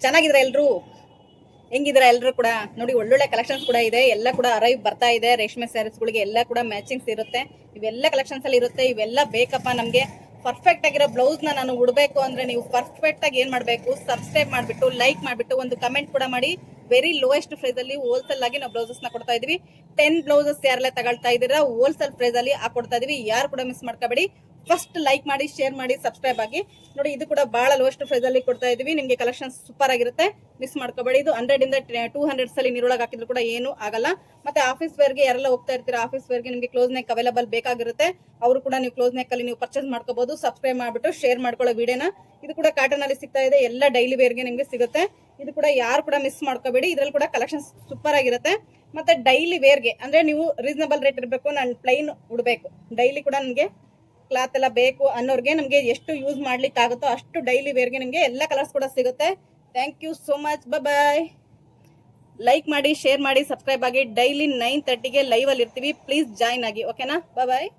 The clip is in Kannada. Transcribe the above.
ಚೆನ್ನಾಗಿದ್ರ ಎಲ್ರು? ಹೆಂಗಿದ್ರ ಎಲ್ರು ಕೂಡ? ನೋಡಿ ಒಳ್ಳೊಳ್ಳೆ ಕಲೆಕ್ಷನ್ಸ್ ಕೂಡ ಇದೆ, ಎಲ್ಲ ಕೂಡ ಅರೈವ್ ಬರ್ತಾ ಇದೆ. ರೇಷ್ಮೆ ಸ್ಯಾರೀಸ್ಗಳಿಗೆ ಎಲ್ಲ ಕೂಡ ಮ್ಯಾಚಿಂಗ್ಸ್ ಇರುತ್ತೆ. ಇವೆಲ್ಲ ಕಲೆಕ್ಷನ್ಸ್ ಅಲ್ಲಿ ಇರುತ್ತೆ. ಇವೆಲ್ಲ ಬೇಕಪ್ಪ ನಮಗೆ ಪರ್ಫೆಕ್ಟ್ ಆಗಿರೋ ಬ್ಲೌಸ್ ನಾನು ಉಡಬೇಕು ಅಂದ್ರೆ ನೀವು ಪರ್ಫೆಕ್ಟ್ ಆಗಿ ಏನ್ ಮಾಡಬೇಕು, ಸಬ್ಸ್ಕ್ರೈಬ್ ಮಾಡಿಬಿಟ್ಟು ಲೈಕ್ ಮಾಡಿಬಿಟ್ಟು ಒಂದು ಕಮೆಂಟ್ ಕೂಡ ಮಾಡಿ. ವೆರಿ ಲೋಯೆಸ್ಟ್ ಪ್ರೈಸ್ ಅಲ್ಲಿ ಹೋಲ್ಸೇಲ್ ಆಗಿ ನಾವು ಬ್ಲೌಸಸ್ ನ ಕೊಡ್ತಾ ಇದೀವಿ. 10 ಬ್ಲೌಸಸ್ ಯಾರೆಲ್ಲ ತಗೊಳ್ತಾ ಇದೀರಾ ಹೋಲ್ಸೇಲ್ ಪ್ರೈಸ್ ಅಲ್ಲಿ ಹಾಕೊಡ್ತಾ ಇದೀವಿ. ಯಾರು ಕೂಡ ಮಿಸ್ ಮಾಡ್ಕೋಬೇಡಿ. ಫಸ್ಟ್ ಲೈಕ್ ಮಾಡಿ, ಶೇರ್ ಮಾಡಿ, ಸಬ್ಸ್ಕ್ರೈಬ್ ಆಗಿ. ನೋಡಿ ಇದು ಕೂಡ ಬಹಳ ಲೋಯೆಸ್ಟ್ ಪ್ರೈಸ್ ಅಲ್ಲಿ ಕೊಡ್ತಾ ಇದೀವಿ. ನಿಮಗೆ ಕಲೆಕ್ಷನ್ ಸೂಪರ್ ಆಗಿರುತ್ತೆ, ಮಿಸ್ ಮಾಡ್ಕೋಬೇಡಿ. ಇದು 100 ಇಂದ 200 ಅಲ್ಲಿ ನೀರೊಳಗೆ ಹಾಕಿದ್ರು ಕೂಡ ಏನು ಆಗಲ್ಲ. ಮತ್ತೆ ಆಫೀಸ್ ವೇರ್ ಗೆ ಯಾರೆಲ್ಲ ಹೋಗ್ತಾ ಇರ್ತೀರಾ, ಆಫೀಸ್ ವೇರ್ ಗೆ ನಿಮಗೆ ಕ್ಲೋಸ್ ನೆಕ್ ಅವೈಲೇಬಲ್ ಬೇಕಾಗಿರುತ್ತೆ. ಅವರು ಕೂಡ ನೀವು ಕ್ಲೋಸ್ ನೆಕ್ ಅಲ್ಲಿ ನೀವು ಪರ್ಚೇಸ್ ಮಾಡ್ಕೋಬಹುದು. ಸಬ್ಸ್ಕ್ರೈಬ್ ಮಾಡ್ಬಿಟ್ಟು ಶೇರ್ ಮಾಡ್ಕೊಳ್ಳೋ ವಿಡಿಯೋನ. ಇದು ಕೂಡ ಕಾಟನ್ ಅಲ್ಲಿ ಸಿಗ್ತಾ ಇದೆ, ಎಲ್ಲ ಡೈಲಿ ವೇರ್ ಗೆ ನಿಮಗೆ ಸಿಗುತ್ತೆ. ಇದು ಕೂಡ ಯಾರು ಕೂಡ ಮಿಸ್ ಮಾಡ್ಕೋಬೇಡಿ. ಇದ್ರಲ್ಲಿ ಕೂಡ ಕಲೆಕ್ಷನ್ ಸೂಪರ್ ಆಗಿರುತ್ತೆ. ಮತ್ತೆ ಡೈಲಿ ವೇರ್ ಗೆ ಅಂದ್ರೆ ನೀವು ರೀಸನಬಲ್ ರೇಟ್ ಇರಬೇಕು, ನಾನು ಪ್ಲೈನ್ ಉಡಬೇಕು, ಡೈಲಿ ಕೂಡ ನನಗೆ ಕ್ಲಾತ್ ಎಲ್ಲ ಬೇಕು ಅನ್ನೋರ್ಗೆ ನಮಗೆ ಎಷ್ಟು ಯೂಸ್ ಮಾಡ್ಲಿಕ್ಕೆ ಆಗುತ್ತೋ ಅಷ್ಟು ಡೈಲಿ ವೇರ್ಗೆ ನಿಮಗೆ ಎಲ್ಲ ಕಲರ್ಸ್ ಕೂಡ ಸಿಗುತ್ತೆ. Thank you so much. Bye. Like ಮಾಡಿ, ಶೇರ್ ಮಾಡಿ, ಸಬ್ಸ್ಕ್ರೈಬ್ ಆಗಿ. ಡೈಲಿ 9:30ಗೆ ಲೈವ್ ಅಲ್ಲಿ ಇರ್ತೀವಿ. ಪ್ಲೀಸ್ ಜಾಯ್ನ್ ಆಗಿ, ಓಕೆನಾ? ಬಾಯ್.